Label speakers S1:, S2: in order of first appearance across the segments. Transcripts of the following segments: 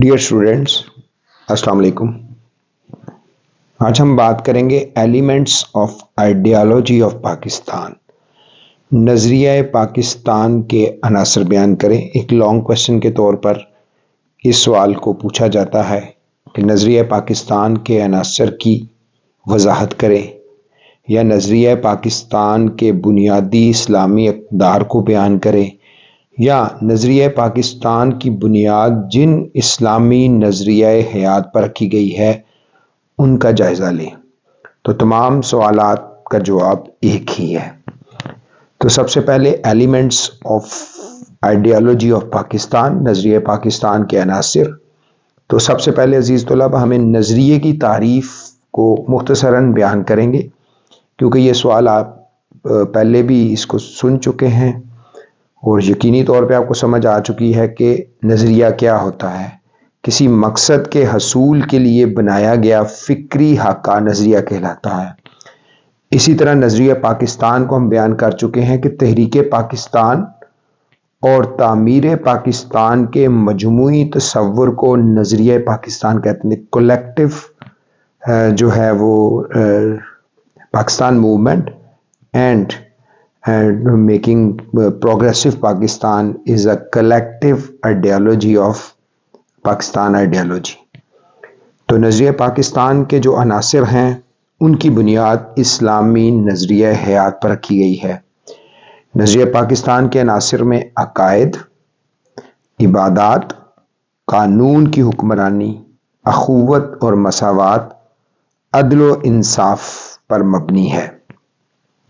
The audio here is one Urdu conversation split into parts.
S1: ڈیئر اسٹوڈینٹس، السلام علیکم۔ آج ہم بات کریں گے elements of ideology of Pakistan. نظریہ پاکستان کے عناصر بیان کریں۔ ایک لانگ کوشچن کے طور پر اس سوال کو پوچھا جاتا ہے کہ نظریہ پاکستان کے عناصر کی وضاحت کریں یا نظریہ پاکستان کے بنیادی اسلامی اقدار کو بیان کریں یا نظریہ پاکستان کی بنیاد جن اسلامی نظریہ حیات پر رکھی گئی ہے ان کا جائزہ لیں۔ تو تمام سوالات کا جواب ایک ہی ہے۔ تو سب سے پہلے elements of ideology of Pakistan, نظریہ پاکستان کے عناصر۔ تو سب سے پہلے عزیز طلبہ ہمیں نظریے کی تعریف کو مختصراً بیان کریں گے، کیونکہ یہ سوال آپ پہلے بھی اس کو سن چکے ہیں اور یقینی طور پہ آپ کو سمجھ آ چکی ہے کہ نظریہ کیا ہوتا ہے۔ کسی مقصد کے حصول کے لیے بنایا گیا فکری خاکہ نظریہ کہلاتا ہے۔ اسی طرح نظریہ پاکستان کو ہم بیان کر چکے ہیں کہ تحریک پاکستان اور تعمیر پاکستان کے مجموعی تصور کو نظریہ پاکستان کہتے ہیں۔ کولیکٹیو جو ہے وہ Pakistan movement and making progressive Pakistan is a collective ideology of Pakistan ideology. تو نظریہ پاکستان کے جو عناصر ہیں ان کی بنیاد اسلامی نظریہ حیات پر رکھی گئی ہے۔ نظریہ پاکستان کے عناصر میں عقائد، عبادات، قانون کی حکمرانی، اخوت اور مساوات، عدل و انصاف پر مبنی ہے۔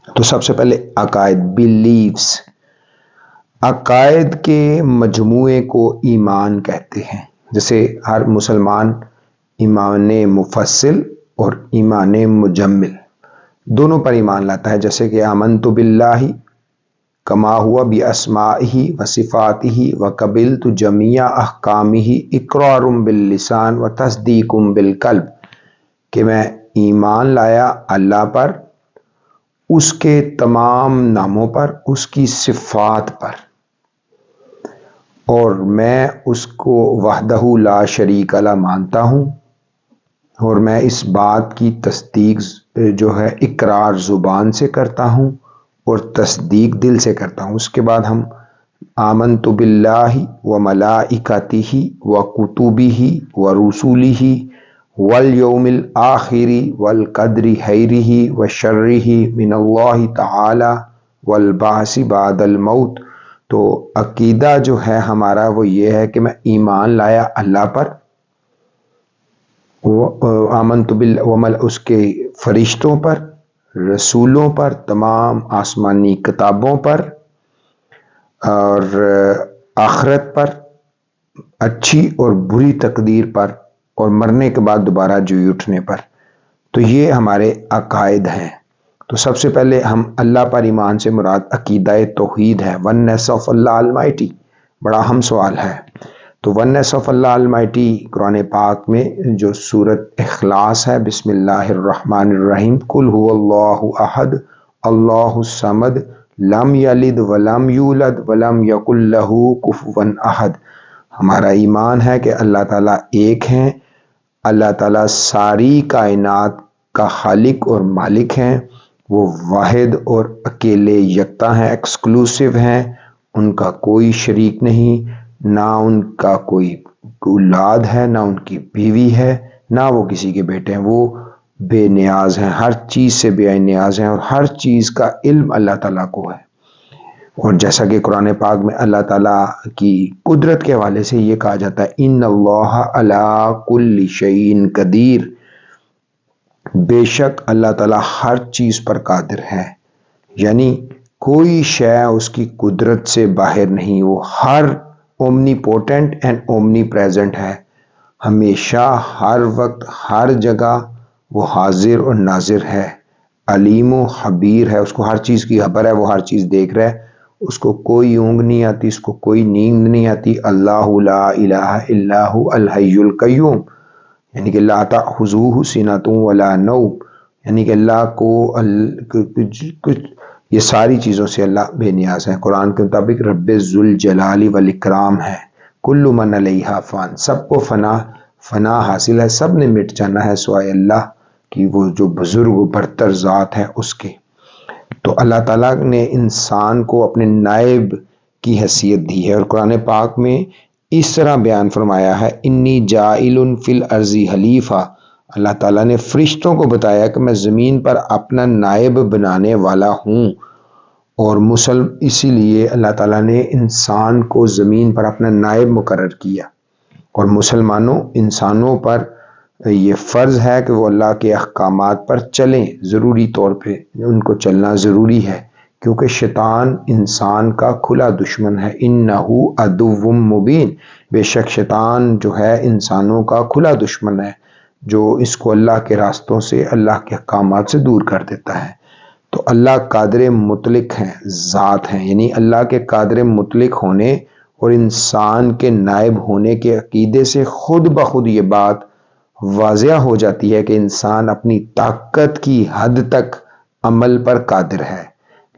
S1: تو سب سے پہلے عقائد، بیلیفز۔ عقائد کے مجموعے کو ایمان کہتے ہیں۔ جیسے ہر مسلمان ایمان مفصل اور ایمان مجمل دونوں پر ایمان لاتا ہے، جیسے کہ آمنت باللہ کما ہوا باسمائہ و صفاتہ و قبلت جمیع احکامہ اقرار باللسان و تصدیق بالقلب، کہ میں ایمان لایا اللہ پر، اس کے تمام ناموں پر، اس کی صفات پر، اور میں اس کو وحدہ لا شریک لہ مانتا ہوں، اور میں اس بات کی تصدیق جو ہے اقرار زبان سے کرتا ہوں اور تصدیق دل سے کرتا ہوں۔ اس کے بعد ہم آمنت باللہ و ملائکتہ و کتبہ و رسلہ والیوم الآخر والقدر خیرہ و شرہ من اللہ تعالی والبعث بعد الموت۔ تو عقیدہ جو ہے ہمارا وہ یہ ہے کہ میں ایمان لایا اللہ پر، آمنت باللہ اس کے فرشتوں پر، رسولوں پر، تمام آسمانی کتابوں پر، اور آخرت پر، اچھی اور بری تقدیر پر، اور مرنے کے بعد دوبارہ جی اٹھنے پر۔ تو یہ ہمارے عقائد ہیں۔ تو سب سے پہلے ہم اللہ پر ایمان سے مراد عقیدہ توحید ہے، وننس آف اللہ المائٹی۔ بڑا اہم سوال ہے۔ تو وننس آف اللہ المائٹی قرآن پاک میں جو سورۃ اخلاص ہے، بسم اللہ الرحمن الرحیم، قل هو اللہ احد اللہ الصمد لم یلد ولم یولد ولم یکن لہ کفوا احد۔ ہمارا ایمان ہے کہ اللہ تعالیٰ ایک ہیں، اللہ تعالیٰ ساری کائنات کا خالق اور مالک ہیں، وہ واحد اور اکیلے یکتا ہیں، ایکسکلوسیو ہیں، ان کا کوئی شریک نہیں، نہ ان کا کوئی اولاد ہے، نہ ان کی بیوی ہے، نہ وہ کسی کے بیٹے ہیں، وہ بے نیاز ہیں، ہر چیز سے بے نیاز ہیں، اور ہر چیز کا علم اللہ تعالیٰ کو ہے۔ اور جیسا کہ قرآن پاک میں اللہ تعالیٰ کی قدرت کے حوالے سے یہ کہا جاتا ہے ان اللہ علی کل شیء قدیر، بے شک اللہ تعالیٰ ہر چیز پر قادر ہے، یعنی کوئی شے اس کی قدرت سے باہر نہیں، وہ ہر omnipotent and omnipresent ہے، ہمیشہ ہر وقت ہر جگہ وہ حاضر اور ناظر ہے، علیم و خبیر ہے، اس کو ہر چیز کی خبر ہے، وہ ہر چیز دیکھ رہا ہے، اس کو کوئی اونگ نہیں آتی، اس کو کوئی نیند نہیں آتی۔ اللہ لا الہ الا هو الحی القیوم، یعنی کہ لا تأخذہ سنۃ ولا نوم، یعنی کہ اللہ کو یہ ساری چیزوں سے اللہ بے نیاز ہے۔ قرآن کے مطابق رب ذوالجلال والاکرام ہے، کل من علیہا فان، سب کو فنا حاصل ہے، سب نے مٹ جانا ہے سوائے اللہ کی، وہ جو بزرگ و برتر ذات ہے اس کے۔ تو اللہ تعالیٰ نے انسان کو اپنے نائب کی حیثیت دی ہے، اور قرآن پاک میں اس طرح بیان فرمایا ہے، انی جاعل فی الارض خلیفہ، اللہ تعالیٰ نے فرشتوں کو بتایا کہ میں زمین پر اپنا نائب بنانے والا ہوں، اور اسی لیے اللہ تعالیٰ نے انسان کو زمین پر اپنا نائب مقرر کیا، اور انسانوں پر یہ فرض ہے کہ وہ اللہ کے احکامات پر چلیں، ضروری طور پہ ان کو چلنا ضروری ہے، کیونکہ شیطان انسان کا کھلا دشمن ہے، انہو عدو مبین، بے شک شیطان جو ہے انسانوں کا کھلا دشمن ہے، جو اس کو اللہ کے راستوں سے، اللہ کے احکامات سے دور کر دیتا ہے۔ تو اللہ قادر مطلق ہیں، ذات ہیں، یعنی اللہ کے قادر مطلق ہونے اور انسان کے نائب ہونے کے عقیدے سے خود بخود یہ بات واضح ہو جاتی ہے کہ انسان اپنی طاقت کی حد تک عمل پر قادر ہے،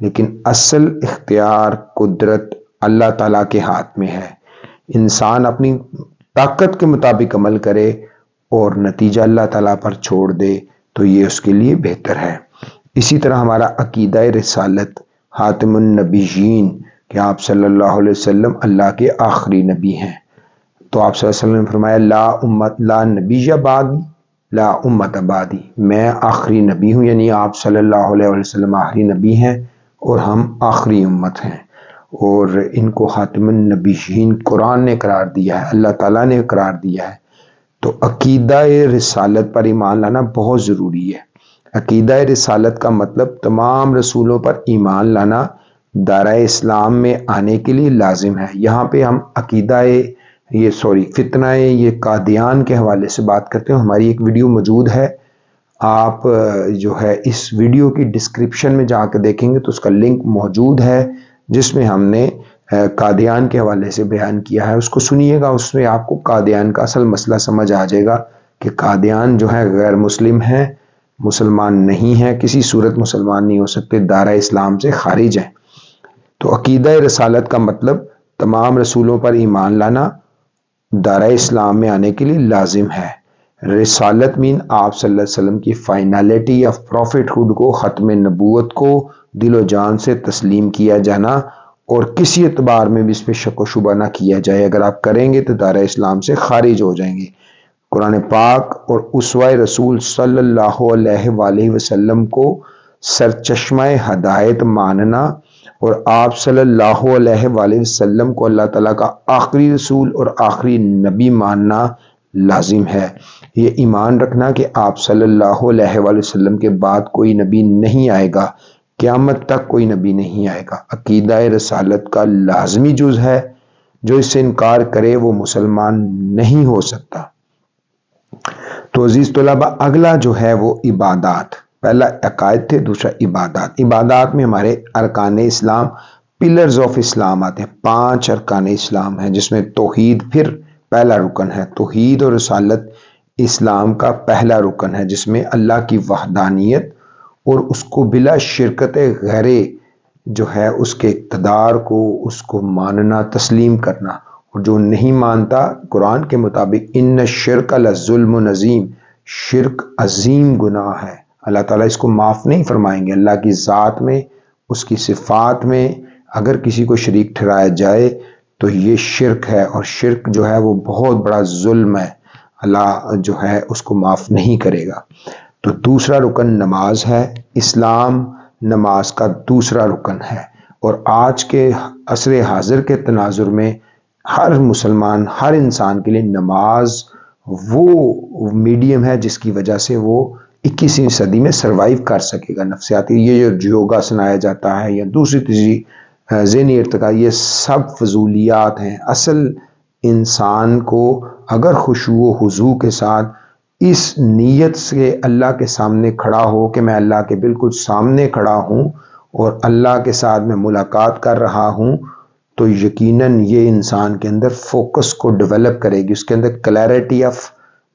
S1: لیکن اصل اختیار قدرت اللہ تعالیٰ کے ہاتھ میں ہے۔ انسان اپنی طاقت کے مطابق عمل کرے اور نتیجہ اللہ تعالیٰ پر چھوڑ دے تو یہ اس کے لیے بہتر ہے۔ اسی طرح ہمارا عقیدہ رسالت، خاتم النبیین، کہ آپ صلی اللہ علیہ وسلم اللہ کے آخری نبی ہیں، تو آپ صلی اللہ علیہ وسلم نے فرمایا لا نبی بعدی لا امت بعدی، میں آخری نبی ہوں، یعنی آپ صلی اللہ علیہ وسلم آخری نبی ہیں اور ہم آخری امت ہیں، اور ان کو خاتم النبیین قرآن نے قرار دیا ہے، اللہ تعالیٰ نے قرار دیا ہے۔ تو عقیدہ رسالت پر ایمان لانا بہت ضروری ہے۔ عقیدہ رسالت کا مطلب تمام رسولوں پر ایمان لانا دائرہ اسلام میں آنے کے لیے لازم ہے۔ یہاں پہ ہم فتنہ یہ قادیان کے حوالے سے بات کرتے ہیں، ہماری ایک ویڈیو موجود ہے، آپ جو ہے اس ویڈیو کی ڈسکرپشن میں جا کے دیکھیں گے تو اس کا لنک موجود ہے، جس میں ہم نے قادیان کے حوالے سے بیان کیا ہے، اس کو سنیے گا، اس میں آپ کو قادیان کا اصل مسئلہ سمجھ آ جائے گا کہ قادیان جو ہے غیر مسلم ہیں، مسلمان نہیں ہیں، کسی صورت مسلمان نہیں ہو سکتے، دائرہ اسلام سے خارج ہیں۔ تو عقیدہ رسالت کا مطلب تمام رسولوں پر ایمان لانا دائرہ اسلام میں آنے کے لیے لازم ہے۔ رسالت مین آپ صلی اللہ علیہ وسلم کی فائنلٹی آف پروفٹ ہوڈ کو، ختم نبوت کو دل و جان سے تسلیم کیا جانا، اور کسی اعتبار میں بھی اس پہ شک و شبہ نہ کیا جائے، اگر آپ کریں گے تو دائرہ اسلام سے خارج ہو جائیں گے۔ قرآن پاک اور اسوہ رسول صلی اللہ علیہ وآلہ وسلم کو سرچشمہ ہدایت ماننا، اور آپ صلی اللہ علیہ وآلہ وسلم کو اللہ تعالیٰ کا آخری رسول اور آخری نبی ماننا لازم ہے۔ یہ ایمان رکھنا کہ آپ صلی اللہ علیہ وآلہ وسلم کے بعد کوئی نبی نہیں آئے گا، قیامت تک کوئی نبی نہیں آئے گا، عقیدہ رسالت کا لازمی جز ہے، جو اس سے انکار کرے وہ مسلمان نہیں ہو سکتا۔ تو عزیز طلباء، اگلا جو ہے وہ عبادات، پہلا عقائد تھے، دوسرا عبادات۔ عبادات میں ہمارے ارکان اسلام، پلرز آف اسلام آتے ہیں، 5 ارکان اسلام ہیں، جس میں توحید پھر پہلا رکن ہے۔ توحید اور رسالت اسلام کا پہلا رکن ہے، جس میں اللہ کی وحدانیت اور اس کو بلا شرکت غیر جو ہے اس کے اقتدار کو، اس کو ماننا، تسلیم کرنا، اور جو نہیں مانتا، قرآن کے مطابق ان الشرک لظلم عظیم، شرک عظیم گناہ ہے، اللہ تعالیٰ اس کو معاف نہیں فرمائیں گے۔ اللہ کی ذات میں، اس کی صفات میں اگر کسی کو شریک ٹھہرایا جائے تو یہ شرک ہے، اور شرک جو ہے وہ بہت بڑا ظلم ہے، اللہ جو ہے اس کو معاف نہیں کرے گا۔ تو دوسرا رکن نماز ہے، اسلام نماز کا دوسرا رکن ہے، اور آج کے عصر حاضر کے تناظر میں ہر مسلمان، ہر انسان کے لیے نماز وہ میڈیم ہے جس کی وجہ سے وہ 21ویں صدی میں سروائیو کر سکے گا۔ نفسیاتی یہ جو یوگا سنایا جاتا ہے یا دوسری تیسری ذہنی ارتقاء، یہ سب فضولیات ہیں۔ اصل انسان کو اگر خشوع و خضوع کے ساتھ اس نیت سے اللہ کے سامنے کھڑا ہو کہ میں اللہ کے بالکل سامنے کھڑا ہوں اور اللہ کے ساتھ میں ملاقات کر رہا ہوں، تو یقیناً یہ انسان کے اندر فوکس کو ڈیولپ کرے گی، اس کے اندر کلیئرٹی آف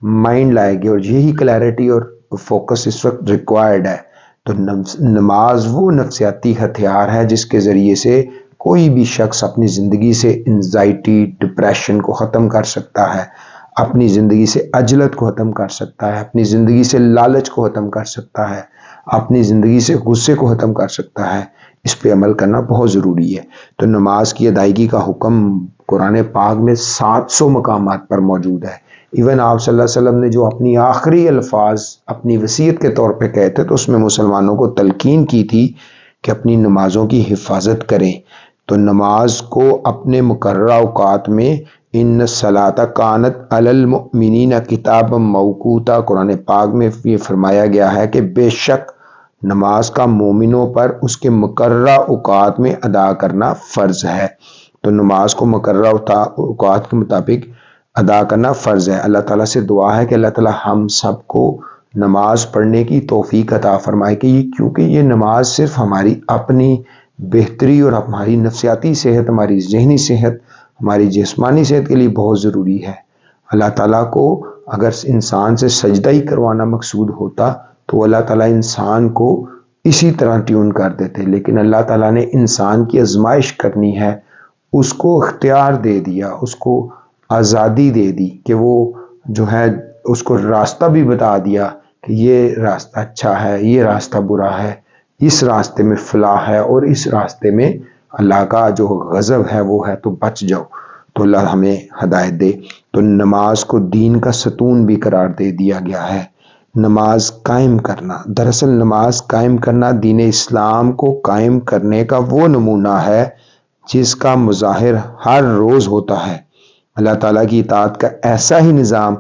S1: مائنڈ لائے گی، اور یہی کلیئرٹی اور فوکس اس وقت ریکوائرڈ ہے۔ تو نماز وہ نفسیاتی ہتھیار ہے جس کے ذریعے سے کوئی بھی شخص اپنی زندگی سے انزائٹی ڈپریشن کو ختم کر سکتا ہے، اپنی زندگی سے عجلت کو ختم کر سکتا ہے، اپنی زندگی سے لالچ کو ختم کر سکتا ہے، اپنی زندگی سے غصے کو ختم کر سکتا ہے۔ اس پہ عمل کرنا بہت ضروری ہے۔ تو نماز کی ادائیگی کا حکم قرآن پاک میں 700 مقامات پر موجود ہے۔ ایون آپ صلی اللہ علیہ وسلم نے جو اپنی آخری الفاظ اپنی وصیت کے طور پہ کہے تھے تو اس میں مسلمانوں کو تلقین کی تھی کہ اپنی نمازوں کی حفاظت کریں۔ تو نماز کو اپنے مقررہ اوقات میں، ان الصلاۃ کانت علی المؤمنین کتابا موقوتا، قرآن پاک میں یہ فرمایا گیا ہے کہ بے شک نماز کا مومنوں پر اس کے مقررہ اوقات میں ادا کرنا فرض ہے۔ تو نماز کو مقررہ اوقات کے مطابق ادا کرنا فرض ہے۔ اللہ تعالیٰ سے دعا ہے کہ اللہ تعالیٰ ہم سب کو نماز پڑھنے کی توفیق عطا فرمائے، کیونکہ یہ نماز صرف ہماری اپنی بہتری اور ہماری نفسیاتی صحت، ہماری ذہنی صحت، ہماری جسمانی صحت کے لیے بہت ضروری ہے۔ اللہ تعالیٰ کو اگر انسان سے سجدہ ہی کروانا مقصود ہوتا تو اللہ تعالیٰ انسان کو اسی طرح ٹیون کر دیتے، لیکن اللہ تعالیٰ نے انسان کی آزمائش کرنی ہے، اس کو اختیار دے دیا، اس کو آزادی دے دی کہ وہ جو ہے اس کو راستہ بھی بتا دیا کہ یہ راستہ اچھا ہے، یہ راستہ برا ہے، اس راستے میں فلاح ہے اور اس راستے میں اللہ کا جو غضب ہے وہ ہے، تو بچ جاؤ۔ تو اللہ ہمیں ہدایت دے۔ تو نماز کو دین کا ستون بھی قرار دے دیا گیا ہے۔ نماز قائم کرنا، دراصل نماز قائم کرنا دین اسلام کو قائم کرنے کا وہ نمونہ ہے جس کا مظاہر ہر روز ہوتا ہے۔ اللہ تعالیٰ کی اطاعت کا ایسا ہی نظام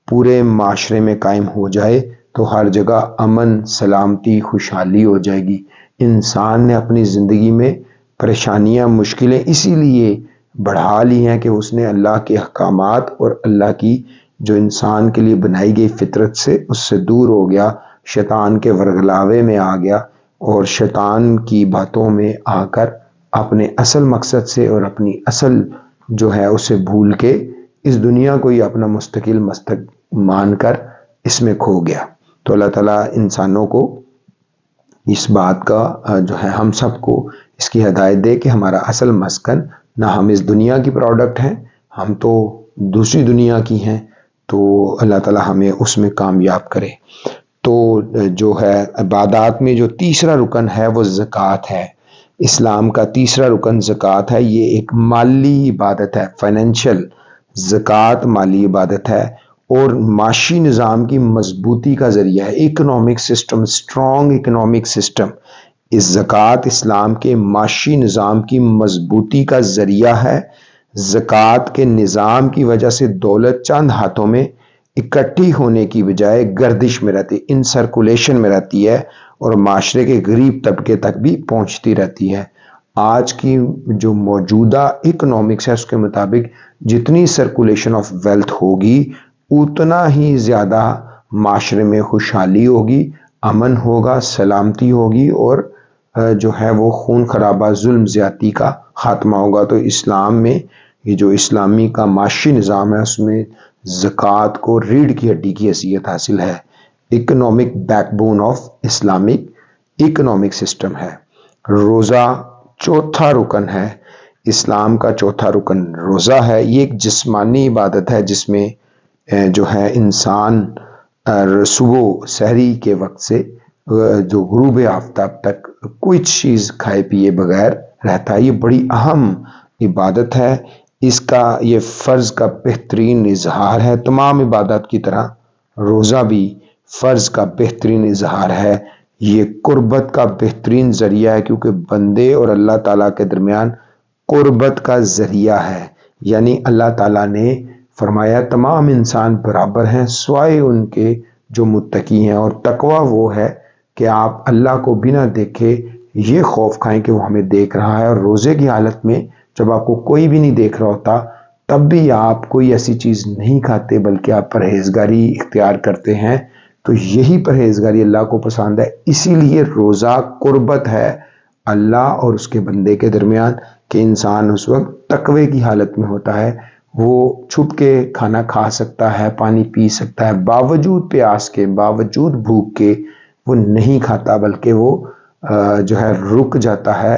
S1: پورے معاشرے میں قائم ہو جائے تو ہر جگہ امن، سلامتی، خوشحالی ہو جائے گی۔ انسان نے اپنی زندگی میں پریشانیاں، مشکلیں اسی لیے بڑھا لی ہیں کہ اس نے اللہ کے احکامات اور اللہ کی جو انسان کے لیے بنائی گئی فطرت سے اس سے دور ہو گیا، شیطان کے ورگلاوے میں آ گیا اور شیطان کی باتوں میں آ کر اپنے اصل مقصد سے اور اپنی اصل جو ہے اسے بھول کے اس دنیا کو ہی اپنا مستقل مان کر اس میں کھو گیا۔ تو اللہ تعالیٰ انسانوں کو اس بات کا جو ہے ہم سب کو اس کی ہدایت دے کہ ہمارا اصل مسکن نہ ہم اس دنیا کی پروڈکٹ ہیں، ہم تو دوسری دنیا کی ہیں، تو اللہ تعالیٰ ہمیں اس میں کامیاب کرے۔ تو جو ہے عبادات میں جو تیسرا رکن ہے وہ زکوٰۃ ہے۔ اسلام کا تیسرا رکن زکوٰۃ ہے۔ یہ ایک مالی عبادت ہے، فائنینشیل زکوٰۃ مالی عبادت ہے اور معاشی نظام کی مضبوطی کا ذریعہ ہے۔ Economic system, strong economic system, اس زکوٰۃ اسلام کے معاشی نظام کی مضبوطی کا ذریعہ ہے۔ زکوٰۃ کے نظام کی وجہ سے دولت چند ہاتھوں میں اکٹھی ہونے کی بجائے گردش میں رہتی، ان سرکولیشن میں رہتی ہے اور معاشرے کے غریب طبقے تک بھی پہنچتی رہتی ہے۔ آج کی جو موجودہ اکنامکس ہے اس کے مطابق جتنی سرکولیشن آف ویلتھ ہوگی اتنا ہی زیادہ معاشرے میں خوشحالی ہوگی، امن ہوگا، سلامتی ہوگی اور جو ہے وہ خون خرابہ، ظلم زیادتی کا خاتمہ ہوگا۔ تو اسلام میں یہ جو اسلامی کا معاشی نظام ہے اس میں زکوٰۃ کو ریڑھ کی ہڈی کی حیثیت حاصل ہے۔ Economic back bone of Islamic economic system ہے۔ روزہ چوتھا رکن ہے، اسلام کا چوتھا رکن روزہ ہے۔ یہ ایک جسمانی عبادت ہے جس میں جو ہے انسان صبح سحری کے وقت سے جو غروب آفتاب تک کوئی چیز کھائے پیے بغیر رہتا ہے۔ یہ بڑی اہم عبادت ہے، اس کا یہ فرض کا بہترین اظہار ہے۔ تمام عبادات کی طرح روزہ بھی فرض کا بہترین اظہار ہے، یہ قربت کا بہترین ذریعہ ہے کیونکہ بندے اور اللہ تعالیٰ کے درمیان قربت کا ذریعہ ہے۔ یعنی اللہ تعالیٰ نے فرمایا تمام انسان برابر ہیں سوائے ان کے جو متقی ہیں، اور تقویٰ وہ ہے کہ آپ اللہ کو بنا دیکھے یہ خوف کھائیں کہ وہ ہمیں دیکھ رہا ہے، اور روزے کی حالت میں جب آپ کو کوئی بھی نہیں دیکھ رہا ہوتا تب بھی آپ کوئی ایسی چیز نہیں کھاتے بلکہ آپ پرہیزگاری اختیار کرتے ہیں۔ تو یہی پرہیزگاری اللہ کو پسند ہے، اسی لیے روزہ قربت ہے اللہ اور اس کے بندے کے درمیان کہ انسان اس وقت تقوی کی حالت میں ہوتا ہے، وہ چھپ کے کھانا کھا سکتا ہے، پانی پی سکتا ہے، باوجود پیاس کے، باوجود بھوک کے وہ نہیں کھاتا بلکہ وہ جو ہے رک جاتا ہے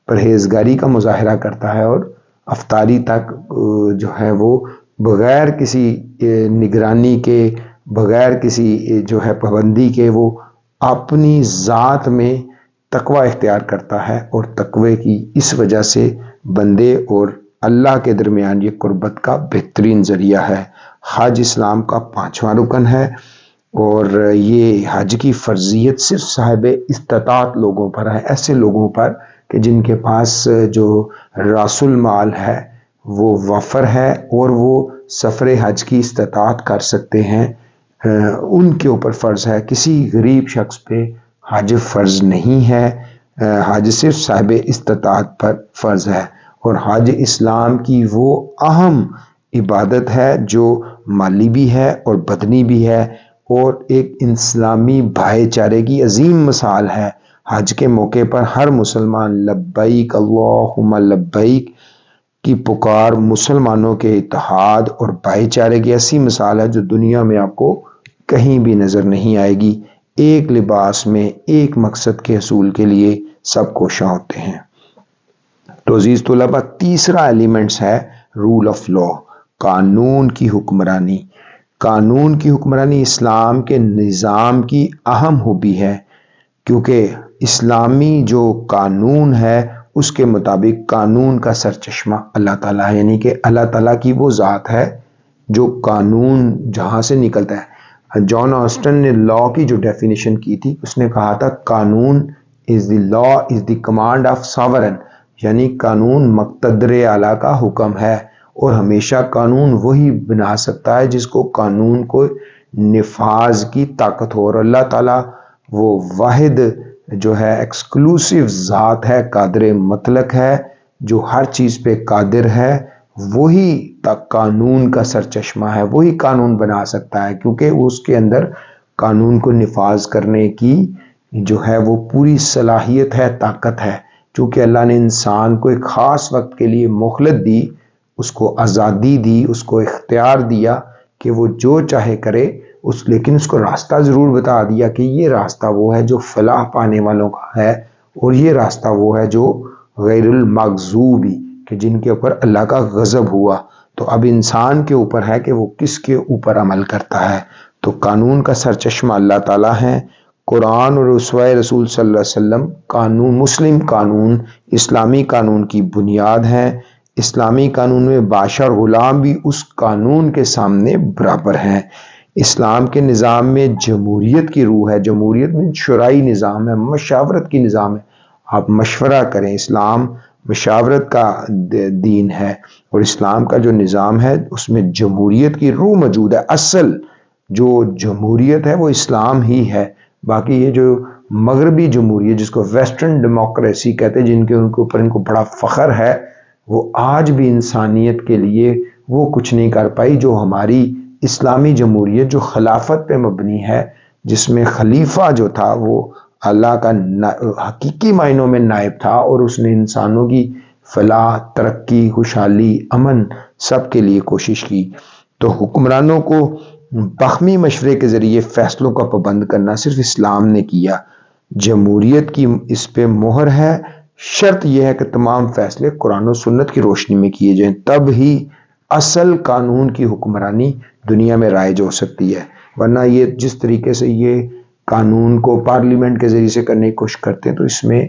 S1: پرہیزگاری کا مظاہرہ کرتا ہے اور افطاری تک جو ہے وہ بغیر کسی نگرانی کے، بغیر کسی جو ہے پابندی کے، وہ اپنی ذات میں تقوی اختیار کرتا ہے، اور تقوی کی اس وجہ سے بندے اور اللہ کے درمیان یہ قربت کا بہترین ذریعہ ہے۔ حج اسلام کا 5واں رکن ہے، اور یہ حج کی فرضیت صرف صاحب استطاعت لوگوں پر ہے، ایسے لوگوں پر کہ جن کے پاس جو راس المال ہے وہ وافر ہے اور وہ سفر حج کی استطاعت کر سکتے ہیں، ان کے اوپر فرض ہے۔ کسی غریب شخص پہ حج فرض نہیں ہے، حج صرف صاحب استطاعت پر فرض ہے۔ اور حج اسلام کی وہ اہم عبادت ہے جو مالی بھی ہے اور بدنی بھی ہے، اور ایک اسلامی بھائی چارے کی عظیم مثال ہے۔ حج کے موقع پر ہر مسلمان لبیک اللہم لبیک کی پکار مسلمانوں کے اتحاد اور بھائی چارے کی ایسی مثال ہے جو دنیا میں آپ کو کہیں بھی نظر نہیں آئے گی۔ ایک لباس میں ایک مقصد کے حصول کے لیے سب کوشاں ہوتے ہیں۔ تو عزیز طلباء، تیسرا ایلیمنٹس ہے رول آف لا، قانون کی حکمرانی۔ قانون کی حکمرانی اسلام کے نظام کی اہم خوبی ہے، کیونکہ اسلامی جو قانون ہے اس کے مطابق قانون کا سرچشمہ اللہ تعالیٰ ہے، یعنی کہ اللہ تعالیٰ کی وہ ذات ہے جو قانون جہاں سے نکلتا ہے۔ جان آسٹن نے لا کی جو ڈیفینیشن کی تھی، اس نے کہا تھا قانون از دی لا از دی کمانڈ آف ساورن، یعنی قانون مقتدر اعلیٰ کا حکم ہے، اور ہمیشہ قانون وہی بنا سکتا ہے جس کو قانون کو نفاذ کی طاقت ہو، اور اللہ تعالیٰ وہ واحد جو ہے ایکسکلوسیو ذات ہے، قادر مطلق ہے، جو ہر چیز پہ قادر ہے، وہی قانون کا سرچشمہ ہے، وہی قانون بنا سکتا ہے، کیونکہ اس کے اندر قانون کو نفاذ کرنے کی جو ہے وہ پوری صلاحیت ہے، طاقت ہے۔ چونکہ اللہ نے انسان کو ایک خاص وقت کے لیے مہلت دی، اس کو آزادی دی، اس کو اختیار دیا کہ وہ جو چاہے کرے، لیکن اس کو راستہ ضرور بتا دیا کہ یہ راستہ وہ ہے جو فلاح پانے والوں کا ہے، اور یہ راستہ وہ ہے جو غیر المغضوبی، کہ جن کے اوپر اللہ کا غضب ہوا۔ تو اب انسان کے اوپر ہے کہ وہ کس کے اوپر عمل کرتا ہے۔ تو قانون کا سرچشمہ اللہ تعالیٰ ہے۔ قرآن اور اسوہ رسول صلی اللہ علیہ وسلم قانون، مسلم قانون اسلامی قانون کی بنیاد ہے۔ اسلامی قانون میں بادشاہ اور غلام بھی اس قانون کے سامنے برابر ہیں۔ اسلام کے نظام میں جمہوریت کی روح ہے، جمہوریت میں شورائی نظام ہے، مشاورت کی نظام ہے، آپ مشورہ کریں۔ اسلام مشاورت کا دین ہے، اور اسلام کا جو نظام ہے اس میں جمہوریت کی روح موجود ہے۔ اصل جو جمہوریت ہے وہ اسلام ہی ہے۔ باقی یہ جو مغربی جمہوریت جس کو ویسٹرن ڈیموکریسی کہتے ہیں، جن کے اوپر ان کو بڑا فخر ہے، وہ آج بھی انسانیت کے لیے وہ کچھ نہیں کر پائی جو ہماری اسلامی جمہوریت جو خلافت پہ مبنی ہے، جس میں خلیفہ جو تھا وہ اللہ کا حقیقی معنوں میں نائب تھا، اور اس نے انسانوں کی فلاح، ترقی، خوشحالی، امن سب کے لیے کوشش کی۔ تو حکمرانوں کو باہمی مشورے کے ذریعے فیصلوں کا پابند کرنا صرف اسلام نے کیا۔ جمہوریت کی اس پہ مہر ہے۔ شرط یہ ہے کہ تمام فیصلے قرآن و سنت کی روشنی میں کیے جائیں، تب ہی اصل قانون کی حکمرانی دنیا میں رائج ہو سکتی ہے، ورنہ یہ جس طریقے سے یہ قانون کو پارلیمنٹ کے ذریعے سے کرنے کی کوشش کرتے ہیں تو اس میں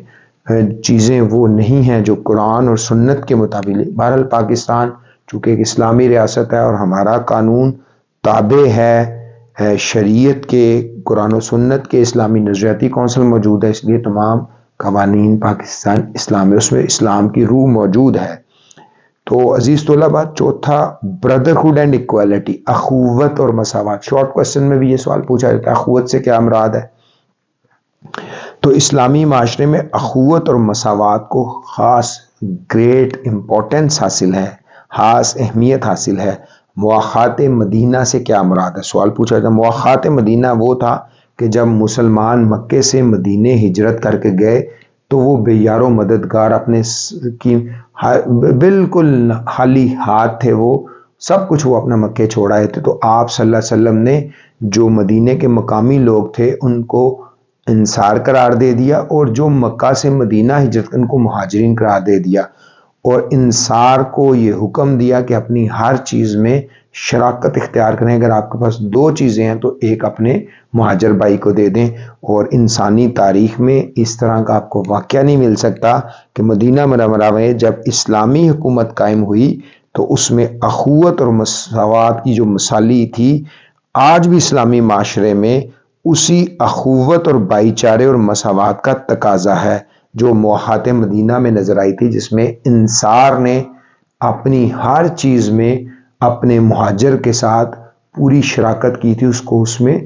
S1: چیزیں وہ نہیں ہیں جو قرآن اور سنت کے مطابق۔ بہرحال پاکستان چونکہ ایک اسلامی ریاست ہے اور ہمارا قانون تابع ہے شریعت کے، قرآن و سنت کے، اسلامی نظریاتی کونسل موجود ہے، اس لیے تمام قوانین پاکستان اسلام ہے، اس میں اسلام کی روح موجود ہے۔ تو عزیز طلباء، چوتھا بردرہڈ اینڈ ایکوالٹی، اخوت اور مساوات۔ شارٹ کوسچن میں بھی یہ سوال پوچھا جاتا ہے، اخوت سے کیا مراد ہے؟ تو اسلامی معاشرے میں اخوت اور مساوات کو خاص گریٹ امپورٹنس حاصل ہے، خاص اہمیت حاصل ہے۔ مواخات مدینہ سے کیا مراد ہے؟ سوال پوچھا جاتا ہے۔ مواخات مدینہ وہ تھا کہ جب مسلمان مکے سے مدینے ہجرت کر کے گئے تو وہ بے یار و مددگار اپنے کی بالکل خالی ہاتھ تھے، وہ سب کچھ وہ اپنا مکے چھوڑ آئے تھے، تو آپ صلی اللہ علیہ وسلم نے جو مدینے کے مقامی لوگ تھے ان کو انصار قرار دے دیا، اور جو مکہ سے مدینہ ہجرت ان کو مہاجرین قرار دے دیا، اور انصار کو یہ حکم دیا کہ اپنی ہر چیز میں شراکت اختیار کریں۔ اگر آپ کے پاس دو چیزیں ہیں تو ایک اپنے مہاجر بھائی کو دے دیں۔ اور انسانی تاریخ میں اس طرح کا آپ کو واقعہ نہیں مل سکتا کہ مدینہ منورہ میں جب اسلامی حکومت قائم ہوئی تو اس میں اخوت اور مساوات کی جو مثالی تھی، آج بھی اسلامی معاشرے میں اسی اخوت اور بھائی چارے اور مساوات کا تقاضا ہے جو موحات مدینہ میں نظر آئی تھی، جس میں انصار نے اپنی ہر چیز میں اپنے مہاجر کے ساتھ پوری شراکت کی تھی۔ اس کو اس میں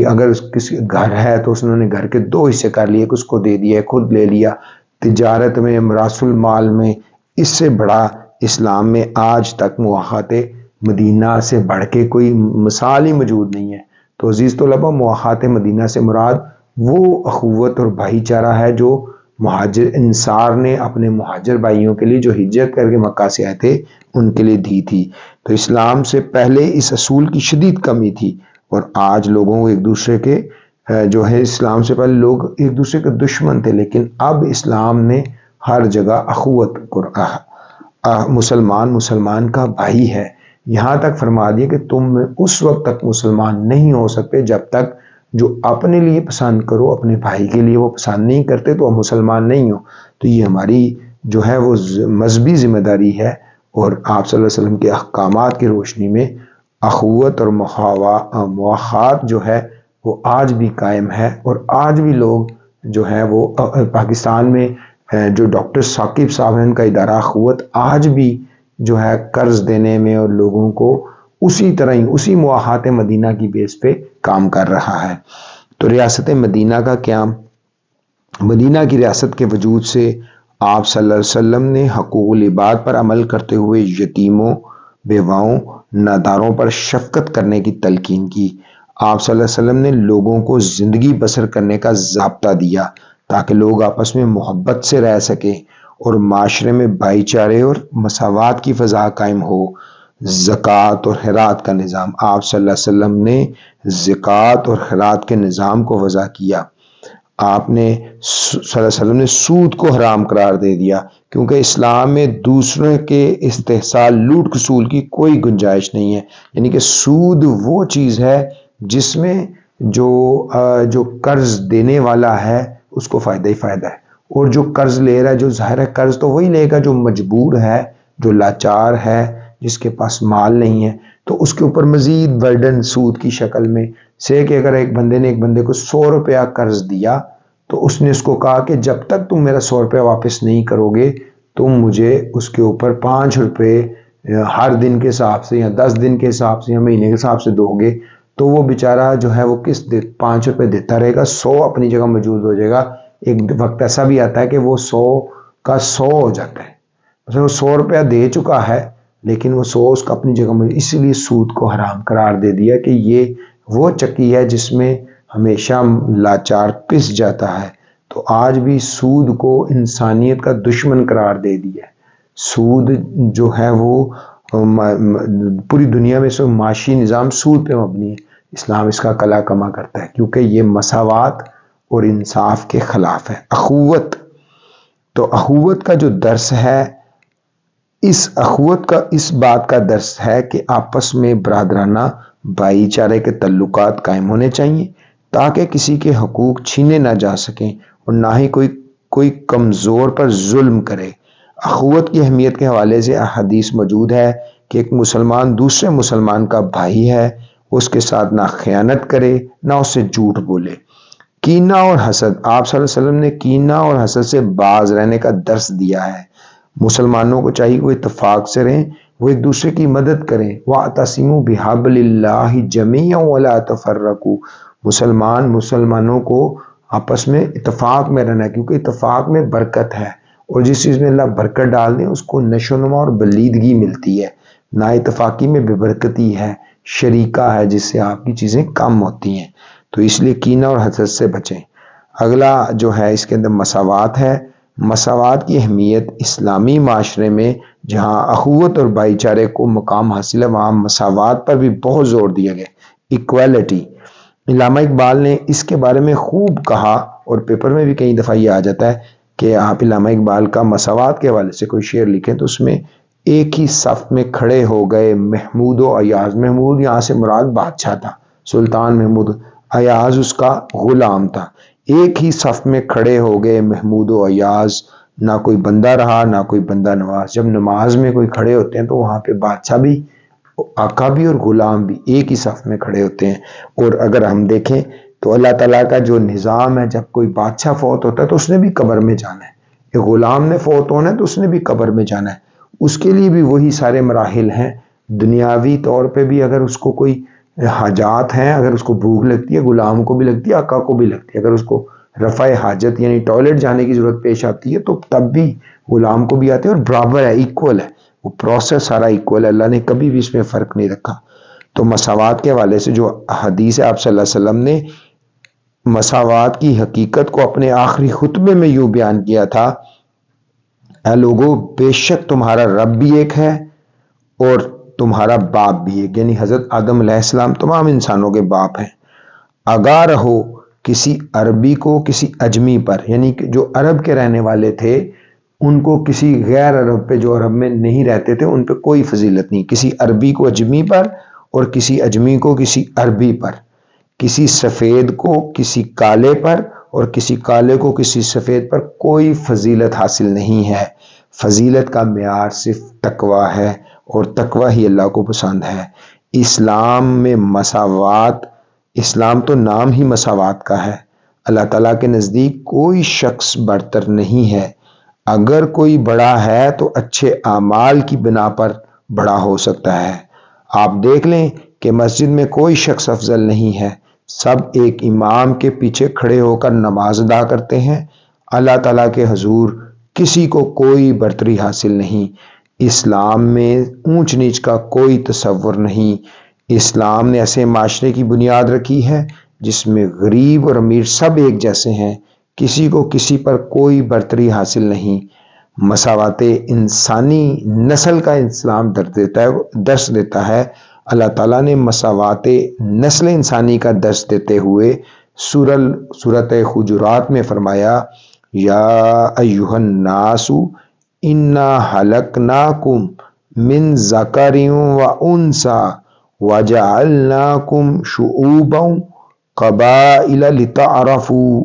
S1: اگر کسی گھر ہے تو انہوں نے گھر کے 2 حصے کر لیے، کہ اس کو دے دیا، خود لے لیا۔ تجارت میں، راس المال میں، اس سے بڑا اسلام میں آج تک موحات مدینہ سے بڑھ کے کوئی مثال ہی موجود نہیں ہے۔ تو عزیز طلباء، موحات مدینہ سے مراد وہ اخوت اور بھائی چارہ ہے جو مہاجر انصار نے اپنے مہاجر بھائیوں کے لیے جو ہجرت کر کے مکہ سے آئے تھے ان کے لیے دی تھی۔ تو اسلام سے پہلے اس اصول کی شدید کمی تھی، اور آج لوگوں کو ایک دوسرے کے جو ہے، اسلام سے پہلے لوگ ایک دوسرے کے دشمن تھے، لیکن اب اسلام نے ہر جگہ اخوت کو مسلمان کا بھائی ہے۔ یہاں تک فرما دیا کہ تم اس وقت تک مسلمان نہیں ہو سکتے جب تک جو اپنے لیے پسند کرو اپنے بھائی کے لیے وہ پسند نہیں کرتے تو مسلمان نہیں ہو۔ تو یہ ہماری جو ہے وہ مذہبی ذمہ داری ہے، اور آپ صلی اللہ علیہ وسلم کے احکامات کی روشنی میں اخوت اور مواخات جو ہے وہ آج بھی قائم ہے۔ اور آج بھی لوگ جو ہے وہ پاکستان میں جو ڈاکٹر ثاقب صاحب ہیں، ان کا ادارہ اخوت آج بھی جو ہے قرض دینے میں اور لوگوں کو اسی طرح ہی اسی مواخات مدینہ کی بیس پہ کام کر رہا ہے۔ تو ریاست مدینہ کا قیام، مدینہ کی ریاست کے وجود سے آپ صلی اللہ علیہ وسلم نے حقوق العباد پر عمل کرتے ہوئے یتیموں، بیواؤں، ناداروں پر شفقت کرنے کی تلقین کی۔ آپ صلی اللہ علیہ وسلم نے لوگوں کو زندگی بسر کرنے کا ضابطہ دیا تاکہ لوگ آپس میں محبت سے رہ سکیں اور معاشرے میں بھائی چارے اور مساوات کی فضا قائم ہو۔ زکوٰۃ اور خیرات کا نظام، آپ صلی اللہ علیہ وسلم نے زکوٰۃ اور خیرات کے نظام کو وضع کیا۔ آپ نے صلی اللہ علیہ وسلم نے سود کو حرام قرار دے دیا، کیونکہ اسلام میں دوسروں کے استحصال، لوٹ کھسول کی کوئی گنجائش نہیں ہے۔ یعنی کہ سود وہ چیز ہے جس میں جو قرض دینے والا ہے اس کو فائدہ ہی فائدہ ہے، اور جو قرض لے رہا ہے، جو ظاہر ہے قرض تو وہی لے گا جو مجبور ہے، جو لاچار ہے، جس کے پاس مال نہیں ہے، تو اس کے اوپر مزید برڈن سود کی شکل میں سے کہ اگر ایک بندے نے ایک بندے کو 100 روپیہ قرض دیا تو اس نے اس کو کہا کہ جب تک تم میرا 100 روپیہ واپس نہیں کرو گے تم مجھے اس کے اوپر 5 روپے ہر دن کے حساب سے یا 10 دن کے حساب سے یا مہینے کے حساب سے دو گے۔ تو وہ بیچارہ جو ہے وہ 5 روپے دیتا رہے گا، 100 اپنی جگہ موجود ہو جائے گا۔ ایک وقت ایسا بھی آتا ہے کہ وہ 100 کا 100 ہو جاتا ہے، مثلا وہ 100 روپیہ دے چکا ہے لیکن وہ 100 اس کا اپنی جگہ موجود، اس لیے سود کو حرام قرار دے دیا کہ یہ وہ چکی ہے جس میں ہمیشہ لاچار پس جاتا ہے۔ تو آج بھی سود کو انسانیت کا دشمن قرار دے دیا ہے۔ سود جو ہے وہ پوری دنیا میں سے معاشی نظام سود پہ مبنی ہے، اسلام اس کا کلا کما کرتا ہے کیونکہ یہ مساوات اور انصاف کے خلاف ہے۔ اخوت، تو اخوت کا جو درس ہے، اس بات کا درس ہے کہ آپس میں برادرانہ بھائی چارے کے تعلقات قائم ہونے چاہیے تاکہ کسی کے حقوق چھینے نہ جا سکیں اور نہ ہی کوئی کمزور پر ظلم کرے۔ اخوت کی اہمیت کے حوالے سے احادیث موجود ہے کہ ایک مسلمان دوسرے مسلمان کا بھائی ہے، اس کے ساتھ نہ خیانت کرے نہ اس سے جھوٹ بولے۔ کینہ اور حسد، آپ صلی اللہ علیہ وسلم نے کینہ اور حسد سے باز رہنے کا درس دیا ہے۔ مسلمانوں کو چاہیے وہ اتفاق سے رہیں، وہ ایک دوسرے کی مدد کریں۔ وَاعْتَصِمُوا بِحَبْلِ اللَّهِ جَمِيعًا وَلَا تَفَرَّقُوا، مسلمانوں کو آپس میں اتفاق میں رہنا ہے کیونکہ اتفاق میں برکت ہے، اور جس چیز میں اللہ برکت ڈال دیں اس کو نشو و نما اور بلیدگی ملتی ہے۔ نا اتفاقی میں بے برکتی ہے، شریکہ ہے جس سے آپ کی چیزیں کم ہوتی ہیں، تو اس لیے کینہ اور حسد سے بچیں۔ اگلا جو ہے اس کے اندر مساوات ہے۔ مساوات کی اہمیت اسلامی معاشرے میں جہاں اخوت اور بھائی چارے کو مقام حاصل ہے وہاں مساوات پر بھی بہت زور دیا گیا، ایکویلٹی۔ علامہ اقبال نے اس کے بارے میں خوب کہا اور پیپر میں بھی کئی دفعہ یہ آ جاتا ہے کہ آپ علامہ اقبال کا مساوات کے حوالے سے کوئی شعر لکھیں تو اس میں ایک ہی صف میں کھڑے ہو گئے محمود و ایاز. محمود یہاں سے مراد بادشاہ تھا، سلطان محمود. ایاز اس کا غلام تھا. ایک ہی صف میں کھڑے ہو گئے محمود و ایاز، نہ کوئی بندہ رہا نہ کوئی بندہ نواز. جب نماز میں کوئی کھڑے ہوتے ہیں تو وہاں پہ بادشاہ بھی، آقا بھی اور غلام بھی ایک ہی صف میں کھڑے ہوتے ہیں. اور اگر ہم دیکھیں تو اللہ تعالیٰ کا جو نظام ہے، جب کوئی بادشاہ فوت ہوتا ہے تو اس نے بھی قبر میں جانا ہے، ایک غلام نے فوت ہونا ہے تو اس نے بھی قبر میں جانا ہے. اس کے لیے بھی وہی سارے مراحل ہیں. دنیاوی طور پہ بھی اگر اس کو کوئی حاجات ہیں، اگر اس کو بھوک لگتی ہے، غلام کو بھی لگتی ہے، آقا کو بھی لگتی ہے. اگر اس کو رفع حاجت یعنی ٹوائلٹ جانے کی ضرورت پیش آتی ہے تو تب بھی غلام کو بھی آتے ہیں، اور برابر ہے، ایکول ہے. وہ پروسیس سارا ایکول ہے، اللہ نے کبھی بھی اس میں فرق نہیں رکھا. تو مساوات کے حوالے سے جو حدیث ہے، آپ صلی اللہ علیہ وسلم نے مساوات کی حقیقت کو اپنے آخری خطبے میں یوں بیان کیا تھا: اے لوگو، بے شک تمہارا رب بھی ایک ہے اور تمہارا باپ بھی ایک، یعنی حضرت آدم علیہ السلام تمام انسانوں کے باپ ہیں. آگاہ رہو کسی عربی کو کسی اجمی پر، یعنی کہ جو عرب کے رہنے والے تھے ان کو کسی غیر عرب پہ، جو عرب میں نہیں رہتے تھے، ان پہ کوئی فضیلت نہیں. کسی عربی کو اجمی پر اور کسی اجمی کو کسی عربی پر، کسی سفید کو کسی کالے پر اور کسی کالے کو کسی سفید پر کوئی فضیلت حاصل نہیں ہے. فضیلت کا معیار صرف تقوی ہے، اور تقوی ہی اللہ کو پسند ہے. اسلام میں مساوات، اسلام تو نام ہی مساوات کا ہے. اللہ تعالیٰ کے نزدیک کوئی شخص برتر نہیں ہے. اگر کوئی بڑا ہے تو اچھے اعمال کی بنا پر بڑا ہو سکتا ہے. آپ دیکھ لیں کہ مسجد میں کوئی شخص افضل نہیں ہے، سب ایک امام کے پیچھے کھڑے ہو کر نماز ادا کرتے ہیں. اللہ تعالیٰ کے حضور کسی کو کوئی برتری حاصل نہیں. اسلام میں اونچ نیچ کا کوئی تصور نہیں. اسلام نے ایسے معاشرے کی بنیاد رکھی ہے جس میں غریب اور امیر سب ایک جیسے ہیں، کسی کو کسی پر کوئی برتری حاصل نہیں. مساوات انسانی نسل کا اسلام درس دیتا ہے. اللہ تعالیٰ نے مساوات نسل انسانی کا درس دیتے ہوئے سورۃ حجرات میں فرمایا: یا ایھا الناس انا خلقناکم من ذکر و انثی وجعلناکم شعوبا قبائل لتعارفوا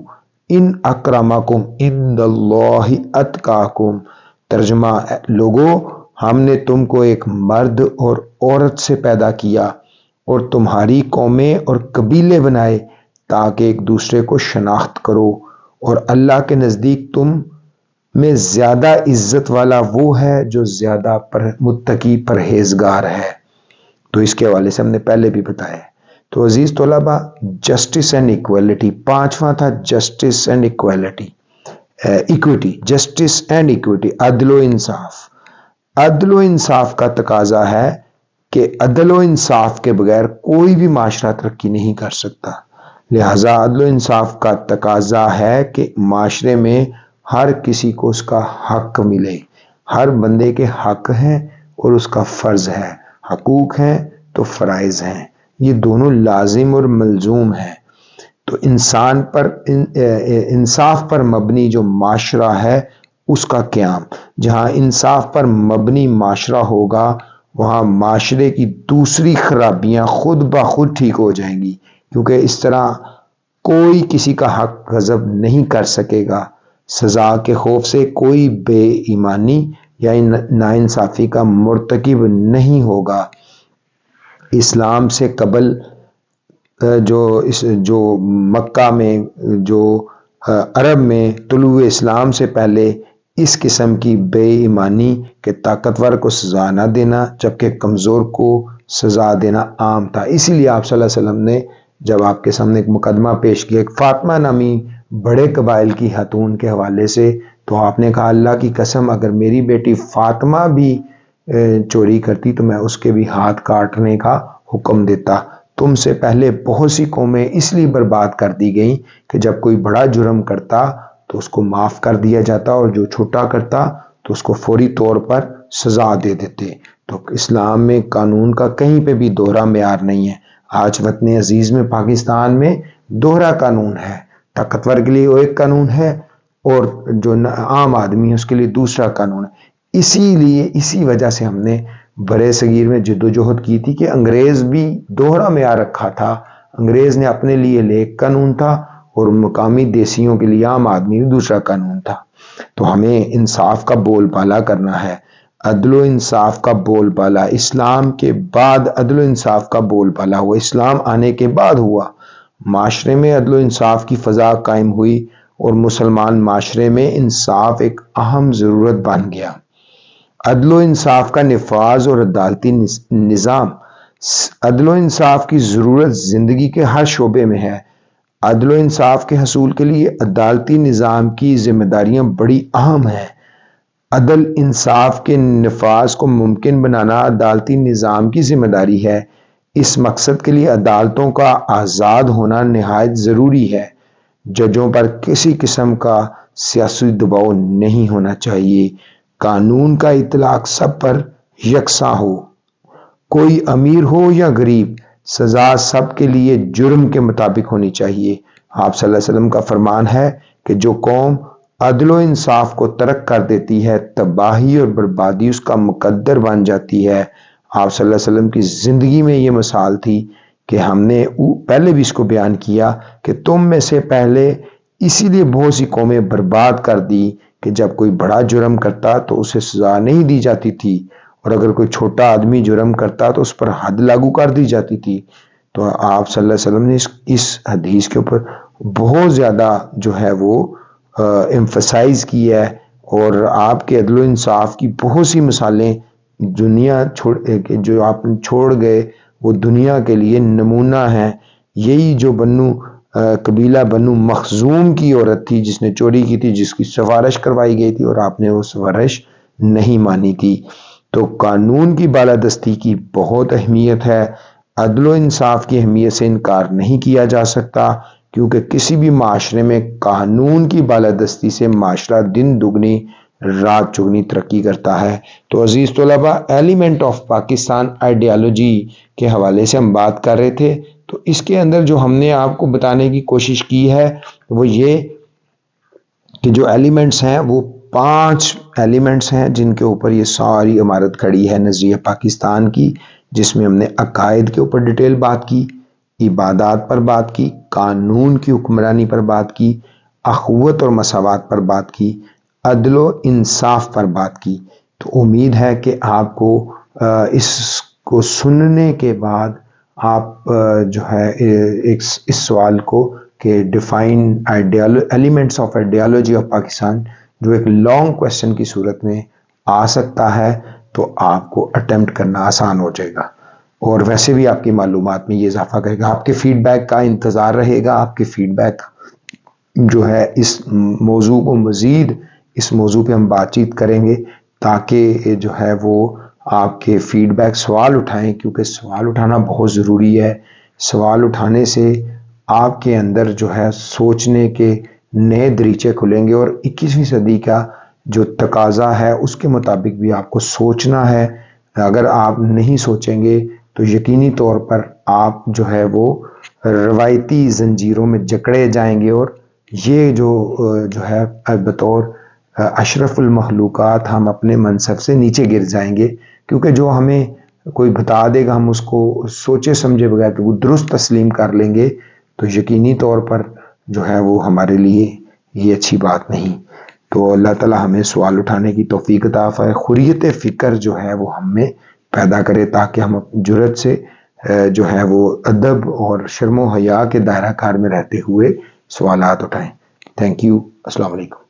S1: ان اکرمکم عند اللہ اتقاکم. ترجمہ: لوگو، ہم نے تم کو ایک مرد اور عورت سے پیدا کیا اور تمہاری قومیں اور قبیلے بنائے تاکہ ایک دوسرے کو شناخت کرو، اور اللہ کے نزدیک تم میں زیادہ عزت والا وہ ہے جو زیادہ متقی پرہیزگار ہے. تو اس کے حوالے سے ہم نے پہلے بھی بتایا ہے. تو عزیز طلباء، جسٹس اینڈ ایکویلٹی، پانچواں تھا justice and equality, equity, justice and equity, عدل و انصاف. عدل و انصاف کا تقاضا ہے کہ عدل و انصاف کے بغیر کوئی بھی معاشرہ ترقی نہیں کر سکتا. لہذا عدل و انصاف کا تقاضا ہے کہ معاشرے میں ہر کسی کو اس کا حق ملے. ہر بندے کے حق ہیں اور اس کا فرض ہے. حقوق ہیں تو فرائض ہیں، یہ دونوں لازم اور ملزوم ہیں. تو انسان پر انصاف پر مبنی جو معاشرہ ہے اس کا قیام، جہاں انصاف پر مبنی معاشرہ ہوگا وہاں معاشرے کی دوسری خرابیاں خود بخود ٹھیک ہو جائیں گی، کیونکہ اس طرح کوئی کسی کا حق غصب نہیں کر سکے گا. سزا کے خوف سے کوئی بے ایمانی یا ناانصافی کا مرتکب نہیں ہوگا. اسلام سے قبل جو مکہ میں، جو عرب میں طلوع اسلام سے پہلے اس قسم کی بے ایمانی کہ طاقتور کو سزا نہ دینا جبکہ کمزور کو سزا دینا عام تھا. اسی لیے آپ صلی اللہ علیہ وسلم نے جب آپ کے سامنے ایک مقدمہ پیش کیا ایک فاطمہ نامی بڑے قبائل کی خاتون کے حوالے سے، تو آپ نے کہا اللہ کی قسم اگر میری بیٹی فاطمہ بھی چوری کرتی تو میں اس کے بھی ہاتھ کاٹنے کا حکم دیتا. تم سے پہلے بہت سی قومیں اس لیے برباد کر دی گئیں کہ جب کوئی بڑا جرم کرتا تو اس کو معاف کر دیا جاتا اور جو چھوٹا کرتا تو اس کو فوری طور پر سزا دے دیتے. تو اسلام میں قانون کا کہیں پہ بھی دوہرا معیار نہیں ہے. آج وطن عزیز میں پاکستان میں دوہرا قانون ہے. طاقتور کے لیے وہ ایک قانون ہے اور جو عام آدمی ہے اس کے لیے دوسرا قانون ہے۔ اسی وجہ سے ہم نے برے صغیر میں جدوجہد کی تھی کہ انگریز بھی دوہرا معیار رکھا تھا، انگریز نے اپنے لیے ایک قانون تھا اور مقامی دیسیوں کے لیے عام آدمی بھی دوسرا قانون تھا۔ تو ہمیں انصاف کا بول بالا کرنا ہے، عدل و انصاف کا بول بالا۔ اسلام کے بعد عدل و انصاف کا بول بالا ہوا، اسلام آنے کے بعد ہوا۔ معاشرے میں عدل و انصاف کی فضا قائم ہوئی اور مسلمان معاشرے میں انصاف ایک اہم ضرورت بن گیا۔ عدل و انصاف کا نفاذ اور عدالتی نظام، عدل و انصاف کی ضرورت زندگی کے ہر شعبے میں ہے۔ عدل و انصاف کے حصول کے لیے عدالتی نظام کی ذمہ داریاں بڑی اہم ہیں۔ عدل انصاف کے نفاذ کو ممکن بنانا عدالتی نظام کی ذمہ داری ہے۔ اس مقصد کے لیے عدالتوں کا آزاد ہونا نہایت ضروری ہے۔ ججوں پر کسی قسم کا سیاسی دباؤ نہیں ہونا چاہیے۔ قانون کا اطلاق سب پر یکساں ہو، کوئی امیر ہو یا غریب، سزا سب کے لیے جرم کے مطابق ہونی چاہیے۔ آپ صلی اللہ علیہ وسلم کا فرمان ہے کہ جو قوم عدل و انصاف کو ترک کر دیتی ہے تباہی اور بربادی اس کا مقدر بن جاتی ہے۔ آپ صلی اللہ علیہ وسلم کی زندگی میں یہ مثال تھی کہ ہم نے پہلے بھی اس کو بیان کیا کہ تم میں سے پہلے اسی لیے بہت سی قومیں برباد کر دی کہ جب کوئی بڑا جرم کرتا تو اسے سزا نہیں دی جاتی تھی، اور اگر کوئی چھوٹا آدمی جرم کرتا تو اس پر حد لاگو کر دی جاتی تھی۔ تو آپ صلی اللہ علیہ وسلم نے اس حدیث کے اوپر بہت زیادہ جو ہے وہ ایمفسائز کی ہے، اور آپ کے عدل و انصاف کی بہت سی مثالیں دنیا جو آپ چھوڑ گئے وہ دنیا کے لیے نمونہ ہیں۔ یہی جو قبیلہ بنو مخزوم کی عورت تھی جس نے چوری کی تھی، جس کی سفارش کروائی گئی تھی اور آپ نے وہ سفارش نہیں مانی تھی۔ تو قانون کی بالادستی کی بہت اہمیت ہے، عدل و انصاف کی اہمیت سے انکار نہیں کیا جا سکتا، کیونکہ کسی بھی معاشرے میں قانون کی بالادستی سے معاشرہ دن دگنی رات چگنی ترقی کرتا ہے۔ تو عزیز طلباء، ایلیمنٹ آف پاکستان آئیڈیالوجی کے حوالے سے ہم بات کر رہے تھے، تو اس کے اندر جو ہم نے آپ کو بتانے کی کوشش کی ہے وہ یہ کہ جو ایلیمنٹس ہیں وہ 5 ایلیمنٹس ہیں جن کے اوپر یہ ساری عمارت کھڑی ہے نظریہ پاکستان کی، جس میں ہم نے عقائد کے اوپر ڈیٹیل بات کی، عبادات پر بات کی، قانون کی حکمرانی پر بات کی، اخوت اور مساوات پر بات کی، عدل و انصاف پر بات کی۔ تو امید ہے کہ آپ کو اس کو سننے کے بعد آپ جو ہے اس سوال کو کہ define elements of ideology of Pakistan جو ایک لانگ کویسچن کی صورت میں آ سکتا ہے، تو آپ کو اٹیمپٹ کرنا آسان ہو جائے گا، اور ویسے بھی آپ کی معلومات میں یہ اضافہ کرے گا۔ آپ کے فیڈ بیک کا انتظار رہے گا۔ آپ کے فیڈ بیک جو ہے اس موضوع کو مزید اس موضوع پہ ہم بات چیت کریں گے، تاکہ جو ہے وہ آپ کے فیڈ بیک سوال اٹھائیں، کیونکہ سوال اٹھانا بہت ضروری ہے۔ سوال اٹھانے سے آپ کے اندر جو ہے سوچنے کے نئے دریچے کھلیں گے، اور 21ویں صدی کا جو تقاضا ہے اس کے مطابق بھی آپ کو سوچنا ہے۔ اگر آپ نہیں سوچیں گے تو یقینی طور پر آپ جو ہے وہ روایتی زنجیروں میں جکڑے جائیں گے، اور یہ جو ہے بطور اشرف المخلوقات ہم اپنے منصب سے نیچے گر جائیں گے، کیونکہ جو ہمیں کوئی بتا دے گا ہم اس کو سوچے سمجھے بغیر وہ درست تسلیم کر لیں گے، تو یقینی طور پر جو ہے وہ ہمارے لیے یہ اچھی بات نہیں۔ تو اللہ تعالی ہمیں سوال اٹھانے کی توفیق عطا فرمائے، حریت فکر جو ہے وہ ہم میں پیدا کرے، تاکہ ہم جرأت سے جو ہے وہ ادب اور شرم و حیا کے دائرہ کار میں رہتے ہوئے سوالات اٹھائیں۔ تھینک یو، السلام علیکم۔